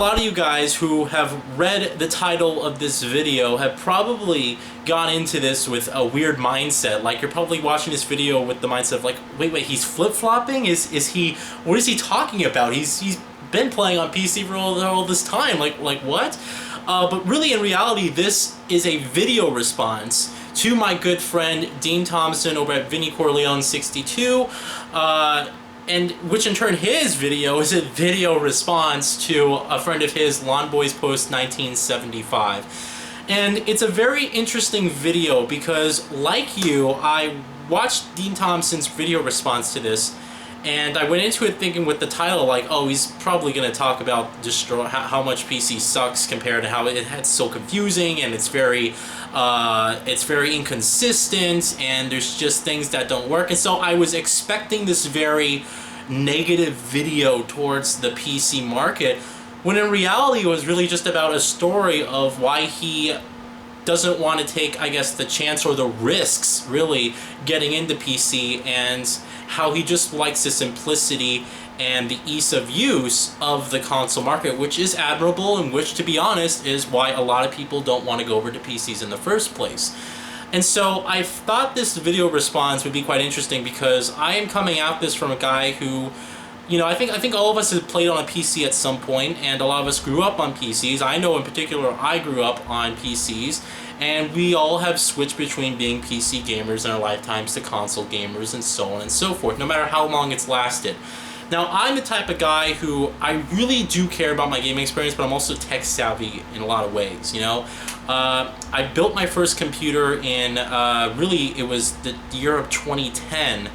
lot of you guys who have read the title of this video have probably gone into this with a weird mindset. Like, you're probably watching this video with the mindset of like, wait, he's flip-flopping? What is he talking about? He's been playing on PC for all this time. Like what? But really, in reality, this is a video response to my good friend Dean Thompson over at Vinny Corleone 62, and which in turn his video is a video response to a friend of his, Lawn Boys Post 1975. And it's a very interesting video because, like you, I watched Dean Thompson's video response to this, and I went into it thinking with the title like, oh, he's probably going to talk about how much PC sucks compared to how it's so confusing and it's very inconsistent and there's just things that don't work. And so I was expecting this very negative video towards the PC market, when in reality it was really just about a story of why he doesn't want to take, I guess, the chance or the risks, really, getting into PC, and how he just likes the simplicity and the ease of use of the console market, which is admirable, and which, to be honest, is why a lot of people don't want to go over to PCs in the first place. And so I thought this video response would be quite interesting because I am coming at this from a guy who, you know, I think all of us have played on a PC at some point, and a lot of us grew up on PCs. I know in particular I grew up on PCs, and we all have switched between being PC gamers in our lifetimes to console gamers and so on and so forth, no matter how long it's lasted. Now, I'm the type of guy who, I really do care about my gaming experience, but I'm also tech savvy in a lot of ways, you know? I built my first computer in, really, it was the year of 2010,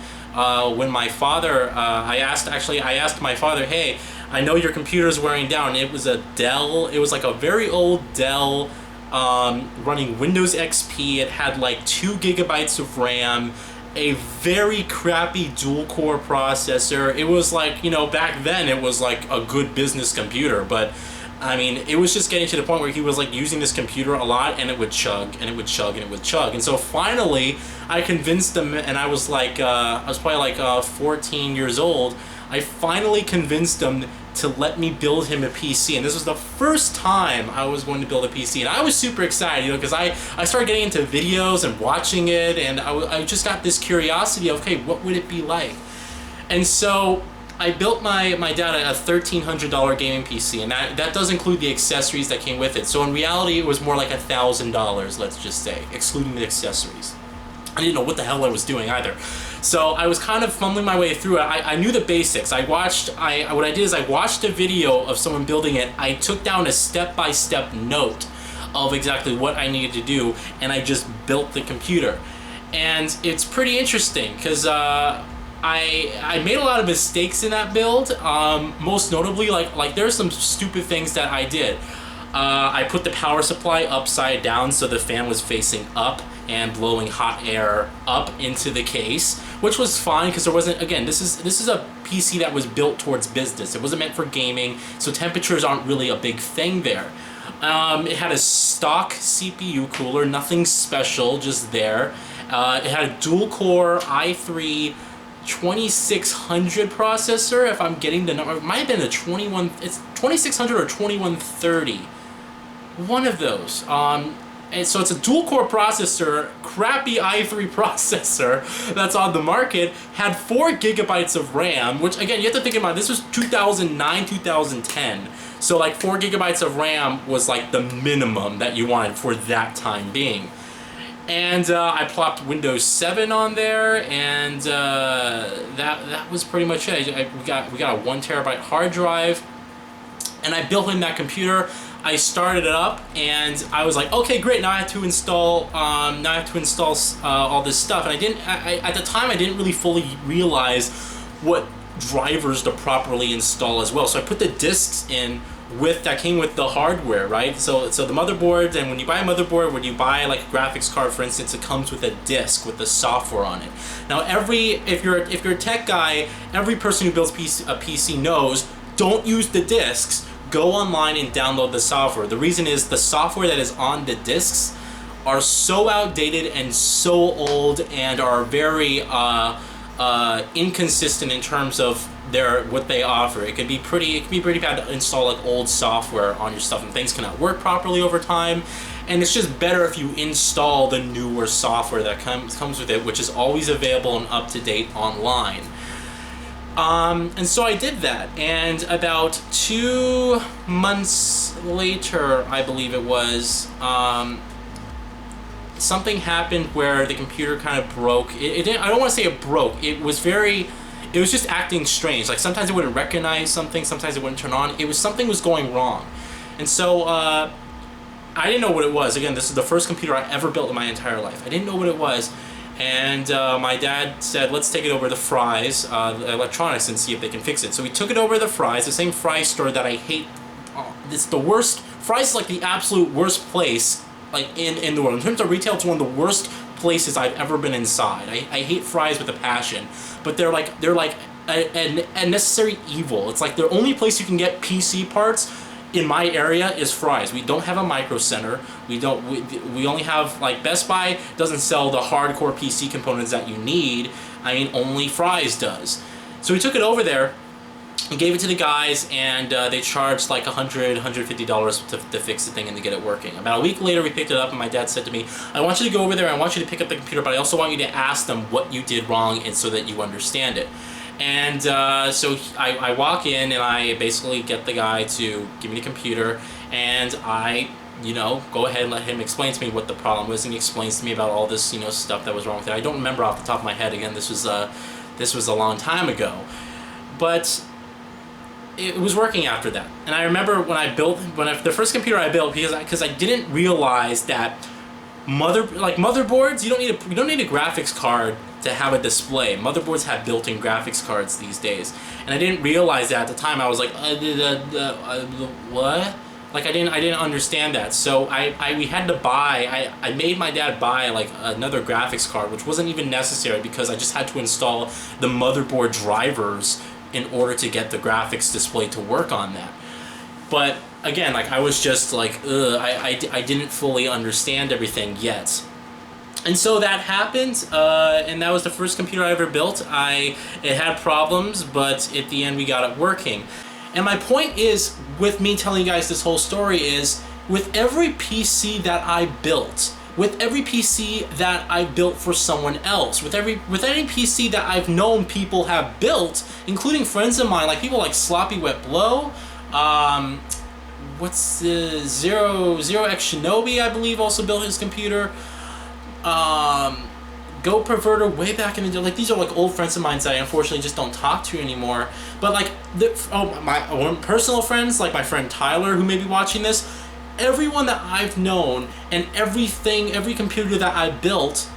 when my father, I asked my father, hey, I know your computer's wearing down. It was a Dell, it was like a very old Dell, running Windows XP. It had like 2 gigabytes of RAM, a very crappy dual-core processor. It was like, you know, back then it was like a good business computer, but I mean, it was just getting to the point where he was like using this computer a lot, and it would chug, and it would chug, and it would chug. And so finally, I convinced him, and I was like, I was probably like 14 years old, I finally convinced him to let me build him a PC. And this was the first time I was going to build a PC, and I was super excited, you know, because I started getting into videos and watching it, and I just got this curiosity of, okay, what would it be like? And so I built my dad a $1,300 gaming PC, and that does include the accessories that came with it. So in reality, it was more like $1,000, let's just say, excluding the accessories. I didn't know what the hell I was doing either. So I was kind of fumbling my way through it. I knew the basics. What I did is I watched a video of someone building it. I took down a step-by-step note of exactly what I needed to do, and I just built the computer. And it's pretty interesting because I made a lot of mistakes in that build. Most notably, like there's some stupid things that I did. I put the power supply upside down so the fan was facing up and blowing hot air up into the case, which was fine because there wasn't, again, this is a PC that was built towards business. It wasn't meant for gaming, so temperatures aren't really a big thing there. It had a stock CPU cooler, nothing special, just there. It had a dual-core i3 2600 processor, if I'm getting the number. It might have been it's 2600 or 2130. One of those. And so it's a dual-core processor, crappy i3 processor that's on the market, had 4 gigabytes of RAM, which, again, you have to think about, this was 2009, 2010. So, like, 4 gigabytes of RAM was, like, the minimum that you wanted for that time being. And I plopped Windows 7 on there, and that was pretty much it. We got a 1 terabyte hard drive, and I built in that computer. I started it up, and I was like, okay, great. Now I have to install. All this stuff, and at the time I didn't really fully realize what drivers to properly install as well. So I put the discs in that came with the hardware, right? So the motherboard, and when you buy a motherboard, when you buy like a graphics card, for instance, it comes with a disc with the software on it. Now, if you're a tech guy, every person who builds a PC knows, don't use the discs. Go online and download the software. The reason is the software that is on the discs are so outdated and so old and are very inconsistent in terms of what they offer. It can be pretty bad to install like old software on your stuff, and things cannot work properly over time. And it's just better if you install the newer software that comes with it, which is always available and up to date online. And so I did that, and about 2 months later, I believe it was, something happened where the computer kind of broke. It didn't, I don't want to say it broke. It was just acting strange. Like sometimes it wouldn't recognize something, sometimes it wouldn't turn on. Something was going wrong. And so I didn't know what it was. Again, this is the first computer I ever built in my entire life. I didn't know what it was. And my dad said, let's take it over to Fry's Electronics and see if they can fix it. So we took it over to Fry's, the same Fry's store that I hate. It's the worst. Fry's is like the absolute worst place like in the world. In terms of retail, it's one of the worst places I've ever been inside. I hate Fry's with a passion, but they're like a necessary evil. It's like the only place you can get PC parts in my area is Fry's. We don't have a Micro Center. We only have, like, Best Buy doesn't sell the hardcore PC components that you need. I mean, only Fry's does. So we took it over there and gave it to the guys, and they charged like $100, $150 to fix the thing and to get it working. About a week later, we picked it up, and my dad said to me, I want you to go over there, I want you to pick up the computer, but I also want you to ask them what you did wrong and so that you understand it. And so I walk in, and I basically get the guy to give me the computer, and I, go ahead and let him explain to me what the problem was, and he explains to me about all this, stuff that was wrong with it. I don't remember off the top of my head. Again, this was a long time ago, but it was working after that. And I remember the first computer I built, because I didn't realize that motherboards, you don't need a graphics card to have a display. Motherboards have built-in graphics cards these days, and I didn't realize that at the time. I was like, what? Like I didn't understand that. So we had to buy. I made my dad buy like another graphics card, which wasn't even necessary because I just had to install the motherboard drivers in order to get the graphics display to work on that. But again, like I was just like, I didn't fully understand everything yet. And so that happened, and that was the first computer I ever built. It had problems, but at the end we got it working. And my point is, with me telling you guys this whole story is, with every PC that I built, with every PC that I built for someone else, with any PC that I've known people have built, including friends of mine, like people like Sloppy Wet Blow, what's the Zero X Shinobi, I believe, also built his computer. Go Perverter way back in the day. Like, these are like old friends of mine that I unfortunately just don't talk to anymore. But like, my own personal friends, like my friend Tyler, who may be watching this, everyone that I've known and every computer that I built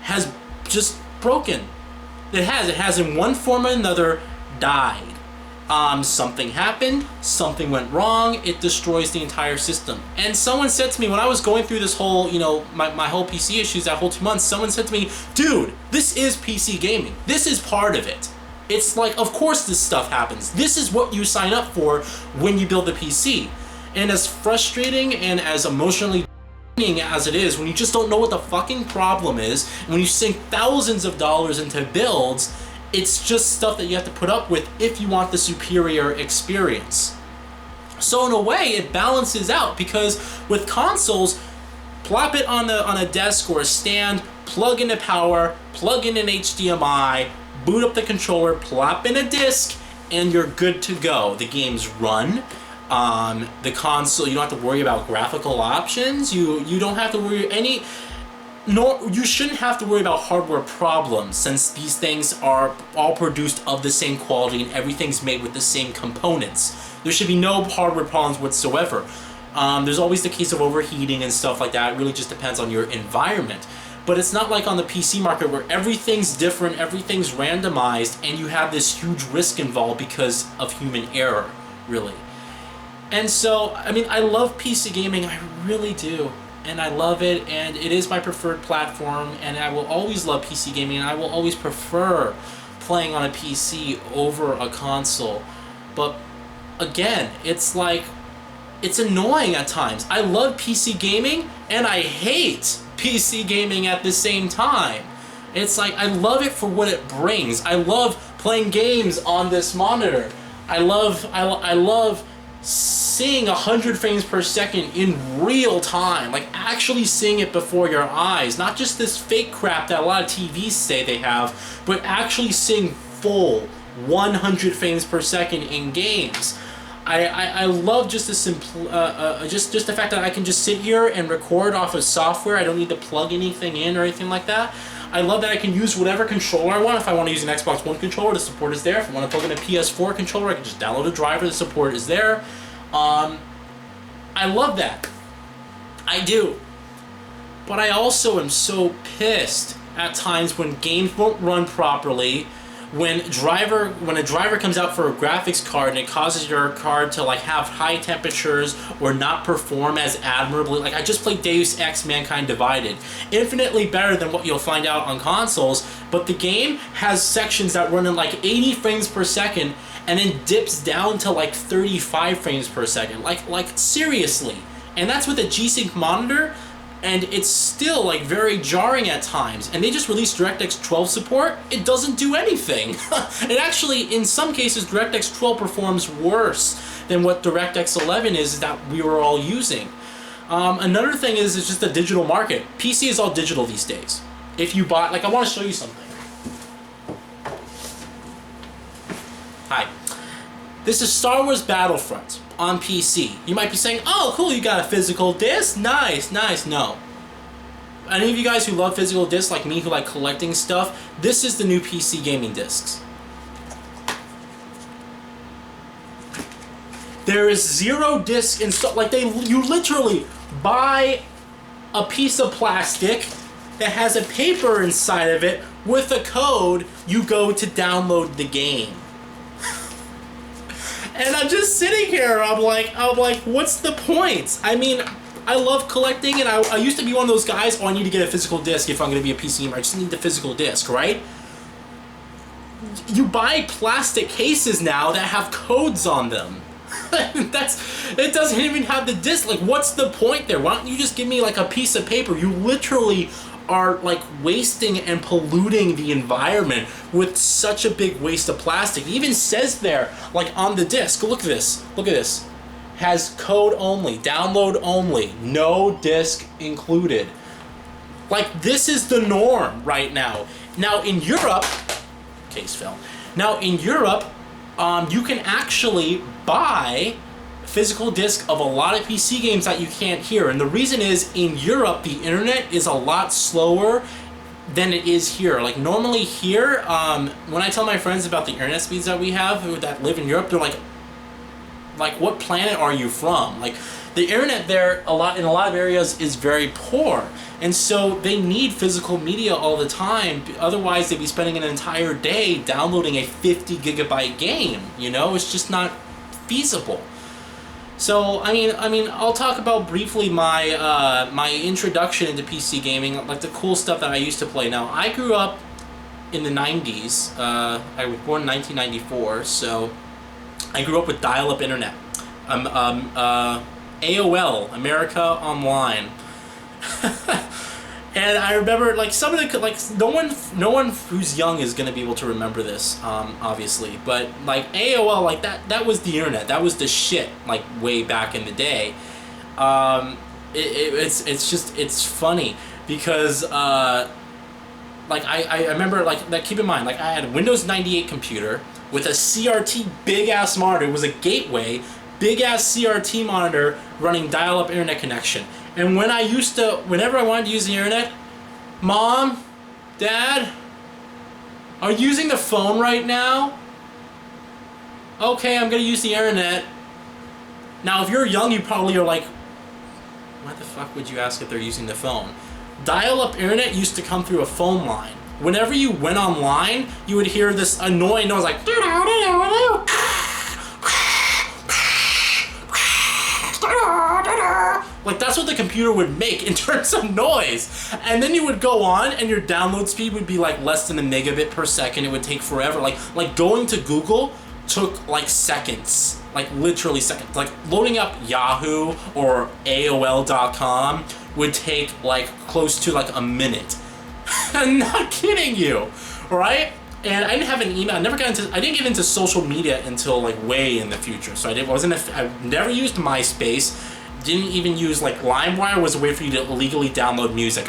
has just broken. It has in one form or another died. Something happened, something went wrong, it destroys the entire system. And someone said to me, when I was going through this whole, my whole PC issues that whole 2 months, someone said to me, dude, this is PC gaming. This is part of it. It's like, of course this stuff happens. This is what you sign up for when you build a PC. And as frustrating and as emotionally as it is, when you just don't know what the fucking problem is, and when you sink thousands of dollars into builds, it's just stuff that you have to put up with if you want the superior experience. So in a way, it balances out, because with consoles, plop it on a desk or a stand, plug into power, plug in an HDMI, boot up the controller, plop in a disc, and you're good to go. The games run. The console, you don't have to worry about graphical options. You don't have to worry you shouldn't have to worry about hardware problems, since these things are all produced of the same quality and everything's made with the same components. There should be no hardware problems whatsoever. There's always the case of overheating and stuff like that. It really just depends on your environment. But it's not like on the PC market where everything's different, everything's randomized, and you have this huge risk involved because of human error, really. And so, I mean, I love PC gaming, I really do. And I love it, and it is my preferred platform, and I will always love PC gaming, and I will always prefer playing on a PC over a console. But again, it's like, it's annoying at times. I love PC gaming, and I hate PC gaming at the same time. It's like, I love it for what it brings. I love playing games on this monitor. I love seeing 100 frames per second in real time, like actually seeing it before your eyes, not just this fake crap that a lot of TVs say they have, but actually seeing full 100 frames per second in games. I love just the just the fact that I can just sit here and record off of software. I don't need to plug anything in or anything like that. I love that I can use whatever controller I want. If I want to use an Xbox One controller, the support is there. If I want to plug in a PS4 controller, I can just download a driver, the support is there. I love that. I do. But I also am so pissed at times when games won't run properly, when a driver comes out for a graphics card and it causes your card to like have high temperatures or not perform as admirably. Like I just played Deus Ex Mankind Divided. Infinitely better than what you'll find out on consoles, but the game has sections that run in like 80 frames per second and then dips down to like 35 frames per second. Like seriously. And that's with a G-Sync monitor. And it's still like very jarring at times. And they just released DirectX 12 support. It doesn't do anything. It actually, in some cases, DirectX 12 performs worse than what DirectX 11 is that we were all using. Another thing is it's just the digital market. PC is all digital these days. If you bought, like I want to show you something. Hi. This is Star Wars Battlefront on PC. You might be saying, oh cool, you got a physical disc? Nice. No. Any of you guys who love physical discs like me who like collecting stuff, this is the new PC gaming discs. There is 0 disc installed. Like you literally buy a piece of plastic that has a paper inside of it with a code, you go to download the game. And I'm just sitting here, I'm like, what's the point? I mean, I love collecting, and I used to be one of those guys, oh, I need to get a physical disc if I'm going to be a PC gamer. I just need the physical disc, right? You buy plastic cases now that have codes on them. It doesn't even have the disc. Like, what's the point there? Why don't you just give me, like, a piece of paper? You literally are like wasting and polluting the environment with such a big waste of plastic. It even says there, like on the disc, look at this, has code only, download only, no disc included. Like this is the norm right now. Now in Europe, case fell. Now in Europe, you can actually buy physical disc of a lot of PC games that you can't hear, and the reason is in Europe the internet is a lot slower than it is here. Like normally here, when I tell my friends about the internet speeds that we have that live in Europe, they're like what planet are you from? Like the internet there in a lot of areas is very poor, and so they need physical media all the time. Otherwise they'd be spending an entire day downloading a 50 gigabyte game. You know, it's just not feasible. So I mean, I'll talk about briefly my my introduction into PC gaming, like the cool stuff that I used to play. Now I grew up in the 90s. I was born in 1994, so I grew up with dial-up internet. AOL, America Online. And I remember, like, some of the, like, no one who's young is gonna be able to remember this, obviously. But like AOL, like that was the internet. That was the shit, like way back in the day. It's funny because like I remember like that. Keep in mind, like I had a Windows 98 computer with a CRT big ass monitor. It was a gateway, big ass CRT monitor running dial-up internet connection. And whenever I wanted to use the internet, Mom, Dad, are you using the phone right now? Okay, I'm gonna use the internet. Now, if you're young, you probably are like, why the fuck would you ask if they're using the phone? Dial-up internet used to come through a phone line. Whenever you went online, you would hear this annoying noise like, like that's what the computer would make in terms of noise. And then you would go on and your download speed would be like less than a megabit per second. It would take forever. Like going to Google took like seconds, like literally seconds. Like loading up Yahoo or AOL.com would take like close to like a minute. I'm not kidding you, right? And I didn't have an email. I didn't get into social media until like way in the future. So I never used MySpace. Didn't even use like LimeWire was a way for you to illegally download music.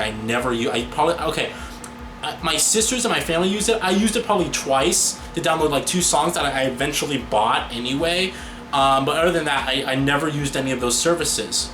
My sisters and my family used it. I used it probably twice to download like 2 songs that I eventually bought anyway. But other than that, I never used any of those services.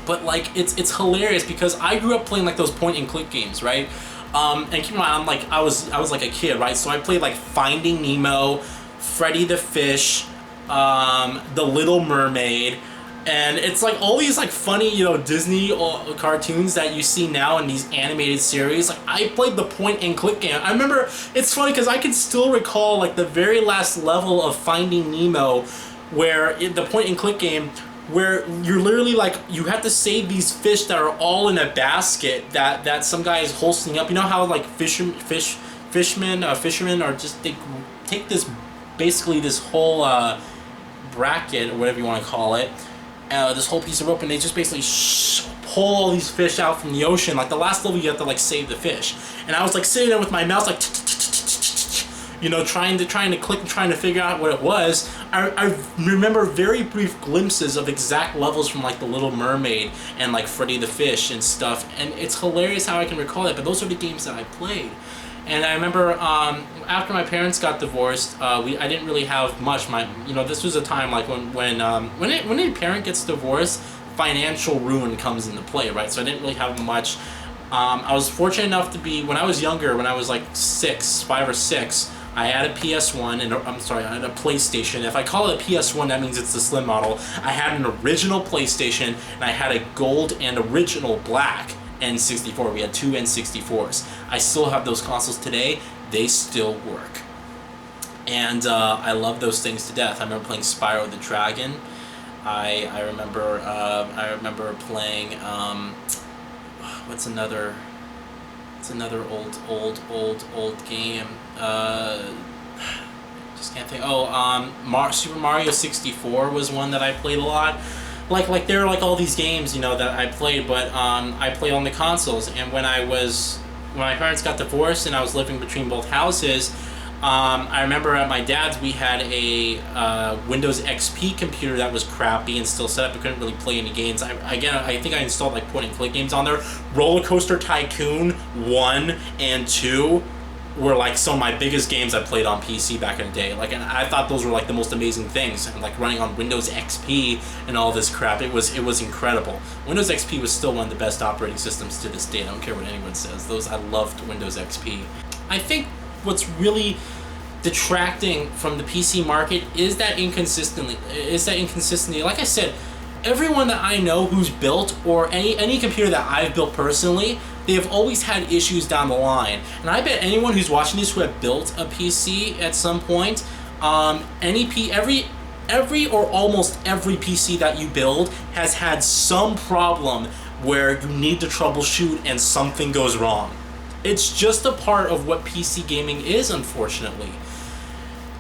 But like it's hilarious because I grew up playing like those point and click games, right? And keep in mind, I was like a kid, right? So I played like Finding Nemo, Freddy the Fish, The Little Mermaid, and it's like all these like funny, Disney cartoons that you see now in these animated series. Like I played the point and click game. I remember, it's funny because I can still recall like the very last level of Finding Nemo, where in the point and click game, where you're literally like, you have to save these fish that are all in a basket that some guy is hoisting up. You know how like fishermen are just, they take this, basically this whole bracket or whatever you want to call it, this whole piece of rope, and they just basically pull all these fish out from the ocean. Like the last level, you have to like save the fish, and I was like sitting there with my mouse like trying to click and trying to figure out what it was. I remember very brief glimpses of exact levels from like The Little Mermaid and like Freddy the Fish and stuff, and it's hilarious how I can recall that, but those are the games that I played. And I remember after my parents got divorced, I didn't really have much. This was a time like when a parent gets divorced, financial ruin comes into play, right? So I didn't really have much. I was fortunate enough to be, when I was younger, when I was like 5 or 6, I had a PS1, I had a PlayStation. If I call it a PS1, that means it's the slim model. I had an original PlayStation, and I had a gold and original black N64. We had 2 N64s. I still have those consoles today. They still work. And I love those things to death. I remember playing Spyro the Dragon. I remember playing, what's another old game? Just can't think. Super Mario 64 was one that I played a lot. Like there are like all these games, that I played, but I play on the consoles. And when my parents got divorced and I was living between both houses, I remember at my dad's we had a Windows XP computer that was crappy and still set up. I couldn't really play any games. I think I installed like point and click games on there. Roller Coaster Tycoon 1 and 2 were like some of my biggest games I played on PC back in the day. Like, and I thought those were like the most amazing things. And like running on Windows XP and all this crap, it was incredible. Windows XP was still one of the best operating systems to this day. I don't care what anyone says. I loved Windows XP. I think what's really detracting from the PC market is that inconsistency. Like I said, everyone that I know who's built, or any computer that I've built personally, they have always had issues down the line. And I bet anyone who's watching this who have built a PC at some point, every or almost every PC that you build has had some problem where you need to troubleshoot and something goes wrong. It's just a part of what PC gaming is, unfortunately.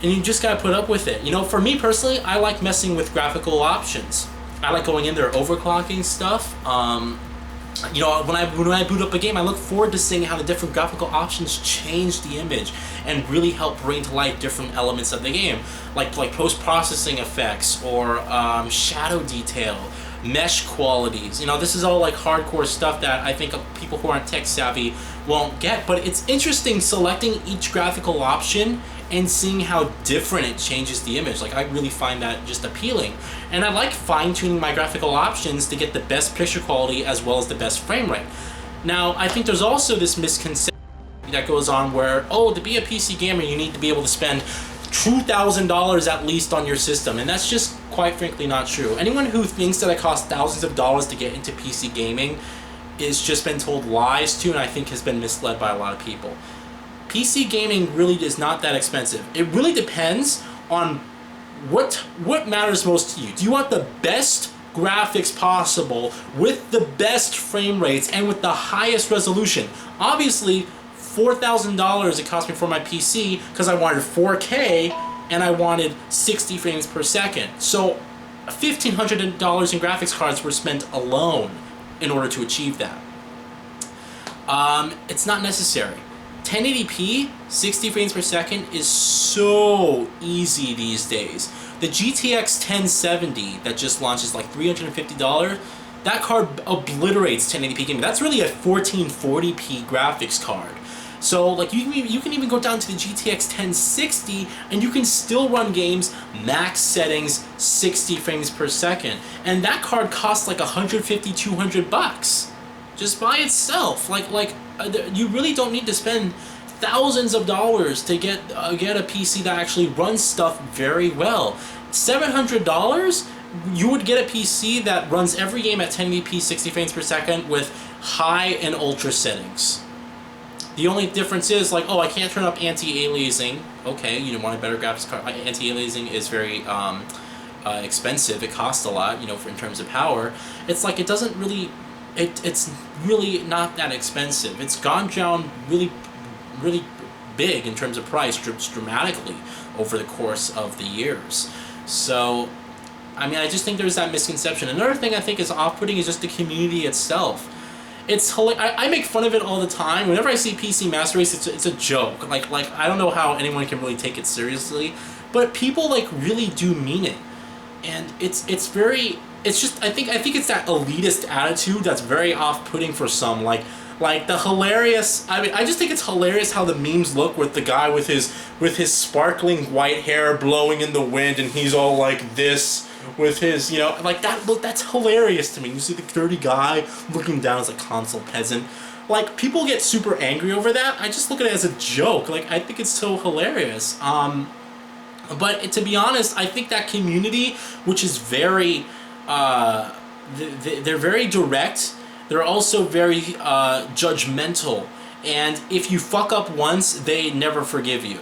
And you just gotta put up with it. For me personally, I like messing with graphical options. I like going in there, overclocking stuff. When I boot up a game, I look forward to seeing how the different graphical options change the image and really help bring to life different elements of the game, like post-processing effects or shadow detail, mesh qualities. This is all like hardcore stuff that I think people who aren't tech savvy won't get, but it's interesting selecting each graphical option and seeing how different it changes the image. Like, I really find that just appealing. And I like fine-tuning my graphical options to get the best picture quality as well as the best frame rate. Now, I think there's also this misconception that goes on where, to be a PC gamer, you need to be able to spend $2,000 at least on your system, and that's just quite frankly not true. Anyone who thinks that it costs thousands of dollars to get into PC gaming is just been told lies to, and I think has been misled by a lot of people. PC gaming really is not that expensive. It really depends on what matters most to you. Do you want the best graphics possible with the best frame rates and with the highest resolution? Obviously, $4,000 it cost me for my PC because I wanted 4K and I wanted 60 frames per second. So $1,500 in graphics cards were spent alone in order to achieve that. It's not necessary. 1080p, 60 frames per second is so easy these days. The GTX 1070 that just launched is like $350. That card obliterates 1080p gaming. That's really a 1440p graphics card. So like you can even go down to the GTX 1060 and you can still run games max settings 60 frames per second. And that card costs like $150-200 just by itself. You really don't need to spend thousands of dollars to get a PC that actually runs stuff very well. $700, you would get a PC that runs every game at 1080p 60 frames per second with high and ultra settings. The only difference is like, oh, I can't turn up anti-aliasing. Okay, you want a better graphics card. Anti-aliasing is very expensive. It costs a lot, in terms of power. It's like it doesn't really. It's really not that expensive. It's gone down really big in terms of price, dramatically over the course of the years. So, I mean, I just think there's that misconception. Another thing I think is off-putting is just the community itself. It's I make fun of it all the time. Whenever I see PC Master Race, it's a joke. Like I don't know how anyone can really take it seriously, but people really do mean it, and it's just I think it's that elitist attitude that's very off-putting for some. Like the hilarious. I mean, I just think it's hilarious how the memes look with the guy with his sparkling white hair blowing in the wind, and he's all like this. With his, like that look, that's hilarious to me. You see the dirty guy looking down as a console peasant. Like, people get super angry over that. I just look at it as a joke. Like, I think it's so hilarious. But to be honest, I think that community, which is very, they're very direct. They're also very judgmental. And if you fuck up once, they never forgive you.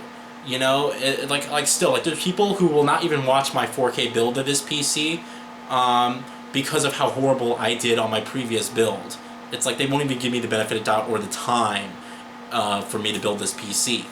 There's people who will not even watch my 4K build of this PC because of how horrible I did on my previous build. It's like they won't even give me the benefit of the doubt or the time for me to build this PC.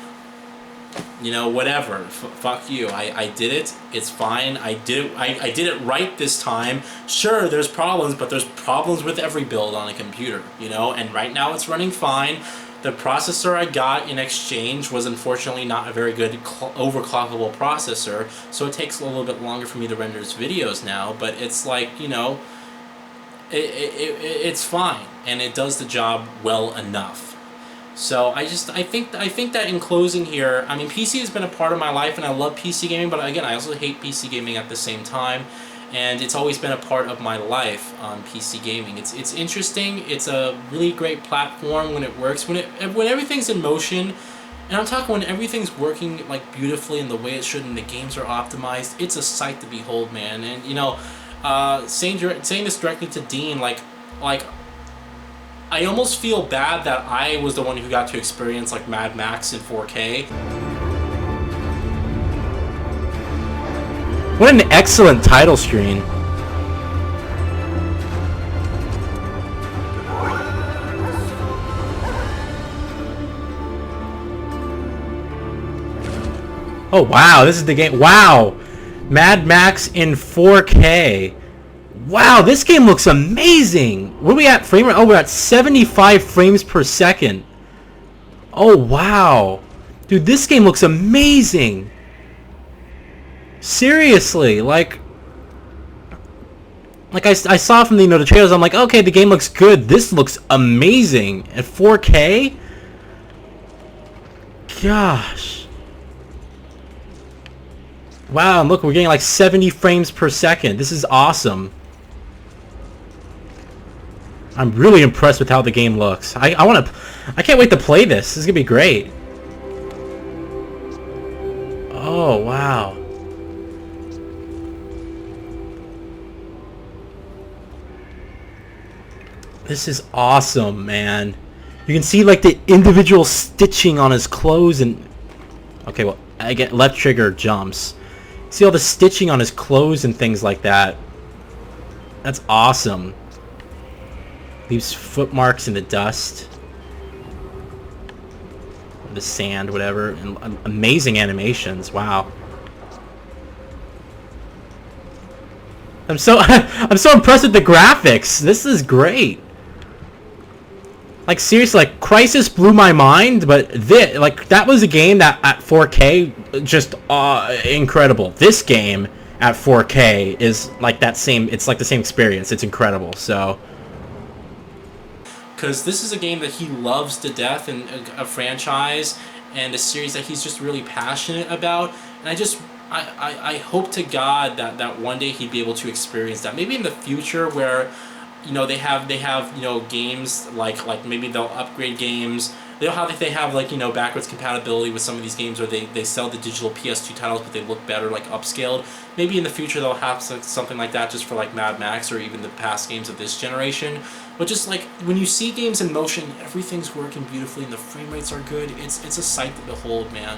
Whatever. Fuck you. I did it. It's fine. I did it right this time. Sure, there's problems, but there's problems with every build on a computer. And right now it's running fine. The processor I got in exchange was unfortunately not a very good overclockable processor, so it takes a little bit longer for me to render its videos now, but it's like, it's fine, and it does the job well enough. So I think that in closing here, I mean, PC has been a part of my life, and I love PC gaming, but again, I also hate PC gaming at the same time. And it's always been a part of my life on PC gaming. It's interesting. It's a really great platform when it works. When everything's in motion, and I'm talking when everything's working like beautifully in the way it should, and the games are optimized. It's a sight to behold, man. And saying this directly to Dean, like I almost feel bad that I was the one who got to experience like Mad Max in 4K. What an excellent title screen. Oh wow, this is the game. Wow. Mad Max in 4K. Wow, this game looks amazing. What are we at frame rate? Oh, we're at 75 frames per second. Oh wow. Dude, this game looks amazing. Seriously, like I saw from the trailers, I'm like, okay, the game looks good. This looks amazing at 4K. Gosh. Wow, and look, we're getting like 70 frames per second. This is awesome. I'm really impressed with how the game looks. I can't wait to play this. This is gonna be great. Oh wow. This is awesome, man. You can see like the individual stitching on his clothes and... Okay, well, I get left trigger jumps. See all the stitching on his clothes and things like that. That's awesome. Leaves foot marks in the dust. The sand, whatever. And amazing animations, wow. I'm so impressed with the graphics. This is great. like seriously, like Crisis blew my mind, but this, like, that was a game that at 4K just incredible. This game at 4K is like that same. It's like the same experience. It's incredible. So. Because this is a game that he loves to death, and a franchise and a series that he's just really passionate about. And I hope to God that one day he'd be able to experience that. Maybe in the future where, you know, they have you know, games like maybe they'll upgrade games. They have like, you know, backwards compatibility with some of these games, or they sell the digital PS2 titles but they look better, like upscaled. Maybe in the future they'll have something like that just for like Mad Max or even the past games of this generation. But just like when you see games in motion, everything's working beautifully and the frame rates are good. It's a sight to behold, man.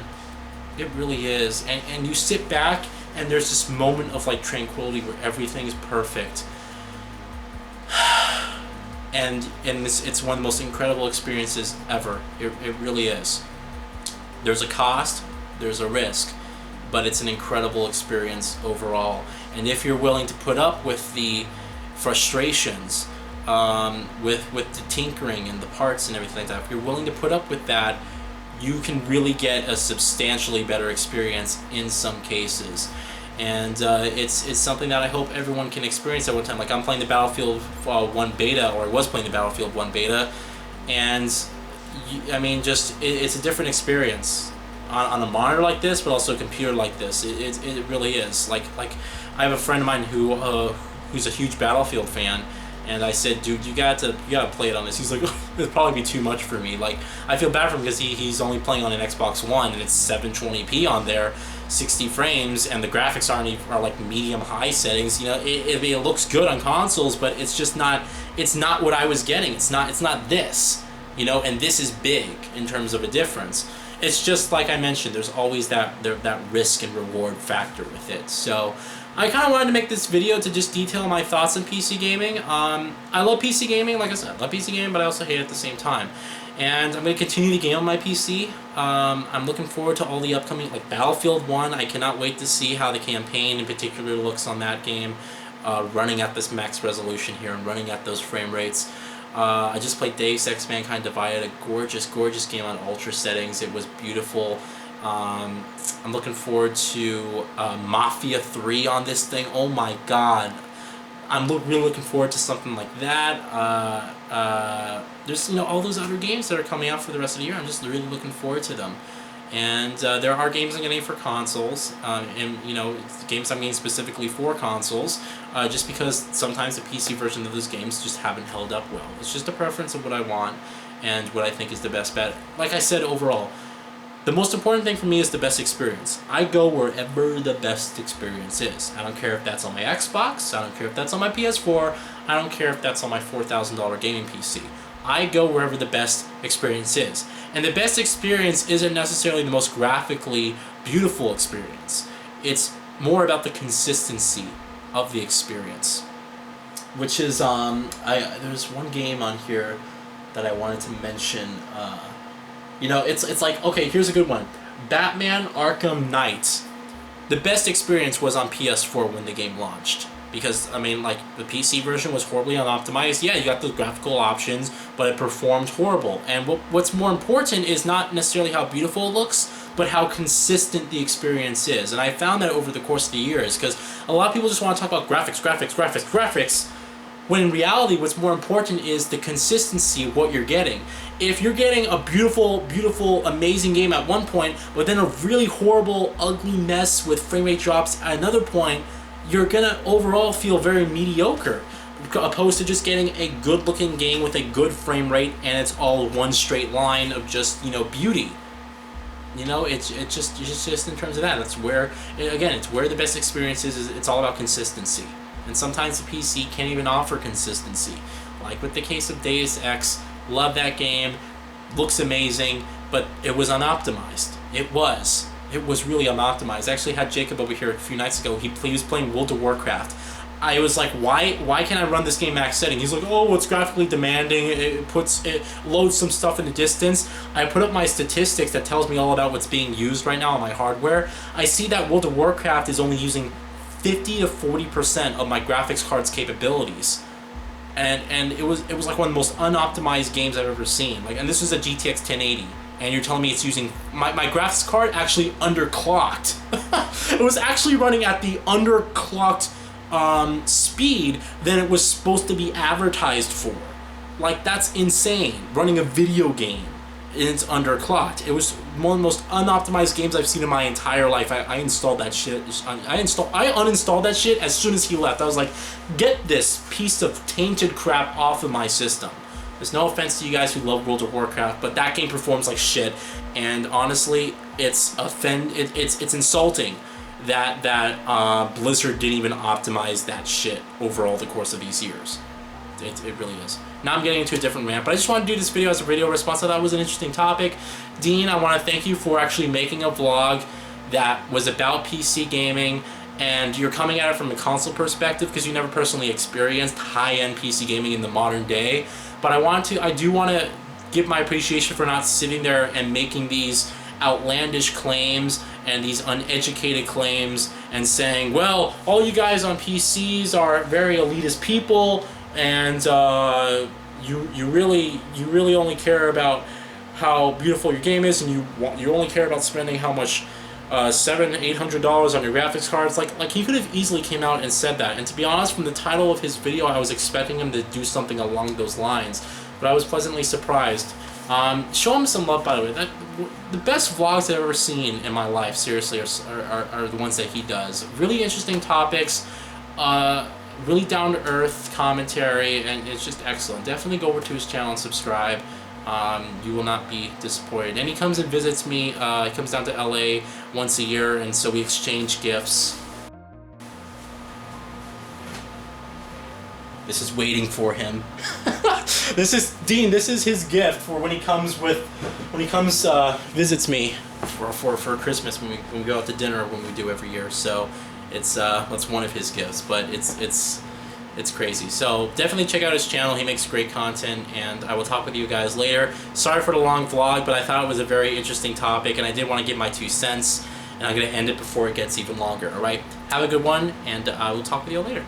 It really is. And you sit back and there's this moment of like tranquility where everything is perfect. And it's one of the most incredible experiences ever. It really is. There's a cost, there's a risk, but it's an incredible experience overall. And if you're willing to put up with the frustrations, with the tinkering and the parts and everything like that, if you're willing to put up with that, you can really get a substantially better experience in some cases. And it's something that I hope everyone can experience at one time. Like, I'm playing the Battlefield 1 beta, or I was playing the Battlefield 1 beta, and I mean, just it's a different experience on a monitor like this, but also a computer like this. It really is. Like I have a friend of mine who's a huge Battlefield fan, and I said, dude, you gotta play it on this. He's like, oh, it'd probably be too much for me. Like, I feel bad for him because he's only playing on an Xbox One, and it's 720p on there, 60 frames, and the graphics are like medium high settings. You know, it looks good on consoles, but it's just not. It's not what I was getting. It's not this. You know, and this is big in terms of a difference. It's just like I mentioned. There's always that risk and reward factor with it. So I kind of wanted to make this video to just detail my thoughts on PC gaming. I love PC gaming, like I said, I love PC gaming, but I also hate it at the same time. And I'm going to continue to game on my PC. I'm looking forward to all the upcoming, like Battlefield 1. I cannot wait to see how the campaign in particular looks on that game, running at this max resolution here and running at those frame rates. I just played Deus Ex Mankind Divided, a gorgeous, gorgeous game on ultra settings. It was beautiful. I'm looking forward to Mafia 3 on this thing. Oh my god. I'm really looking forward to something like that. There's, you know, all those other games that are coming out for the rest of the year. I'm just really looking forward to them. And there are games I'm getting for consoles, and, you know, games I'm getting specifically for consoles, just because sometimes the PC version of those games just haven't held up well. It's just a preference of what I want and what I think is the best bet. Like I said, overall, the most important thing for me is the best experience. I go wherever the best experience is. I don't care if that's on my Xbox, I don't care if that's on my PS4, I don't care if that's on my $4,000 gaming PC. I go wherever the best experience is. And the best experience isn't necessarily the most graphically beautiful experience. It's more about the consistency of the experience. Which is, there's one game on here that I wanted to mention. You know, it's like, okay, here's a good one. Batman Arkham Knight. The best experience was on PS4 when the game launched. Because, I mean, like, the PC version was horribly unoptimized. Yeah, you got those graphical options, but it performed horrible. And what's more important is not necessarily how beautiful it looks, but how consistent the experience is. And I found that over the course of the years, because a lot of people just want to talk about graphics, when in reality, what's more important is the consistency of what you're getting. If you're getting a beautiful, beautiful, amazing game at one point, but then a really horrible, ugly mess with frame rate drops at another point, you're gonna overall feel very mediocre, opposed to just getting a good-looking game with a good frame rate and it's all one straight line of just, you know, beauty. You know, it's just in terms of that. That's where, again, it's where the best experience is. It's all about consistency. And sometimes the PC can't even offer consistency. Like with the case of Deus Ex, love that game, looks amazing, but it was unoptimized. It was really unoptimized. I actually had Jacob over here a few nights ago. He was playing World of Warcraft. I was like, why can't I run this game max setting? He's like, oh, it's graphically demanding. It loads some stuff in the distance. I put up my statistics that tells me all about what's being used right now on my hardware. I see that World of Warcraft is only using 50 to 40% of my graphics card's capabilities. and it was like one of the most unoptimized games I've ever seen. Like, and this was a GTX 1080, and you're telling me it's using my graphics card actually underclocked. It was actually running at the underclocked speed than it was supposed to be advertised for. Like, that's insane. Running a video game and it's underclocked. It was one of the most unoptimized games I've seen in my entire life. I installed that shit. I uninstalled that shit as soon as he left. I was like, get this piece of tainted crap off of my system. There's no offense to you guys who love World of Warcraft, but that game performs like shit. And honestly, it's insulting that Blizzard didn't even optimize that shit over all the course of these years. It really is. Now I'm getting into a different rant, but I just want to do this video as a video response. I thought it was an interesting topic. Dean, I want to thank you for actually making a vlog that was about PC gaming, and you're coming at it from a console perspective because you never personally experienced high-end PC gaming in the modern day. But I do want to give my appreciation for not sitting there and making these outlandish claims and these uneducated claims and saying, well, all you guys on PCs are very elitist people, and you really only care about how beautiful your game is, and you only care about spending how much $700-800 on your graphics cards. Like he could have easily came out and said that. And to be honest, from the title of his video, I was expecting him to do something along those lines, but I was pleasantly surprised. Show him some love, by the way. The best vlogs I've ever seen in my life, seriously, are the ones that he does. Really interesting topics. Really down-to-earth commentary, and it's just excellent. Definitely go over to his channel and subscribe. You will not be disappointed. And he comes and visits me. He comes down to LA once a year, and so we exchange gifts. This is waiting for him. This is Dean. This is his gift for when he comes visits me for Christmas when we go out to dinner when we do every year. So it's one of his gifts, but it's crazy. So definitely check out his channel. He makes great content, and I will talk with you guys later. Sorry for the long vlog, but I thought it was a very interesting topic, and I did want to give my 2 cents, and I'm going to end it before it gets even longer. All right, have a good one, and I will talk with you later.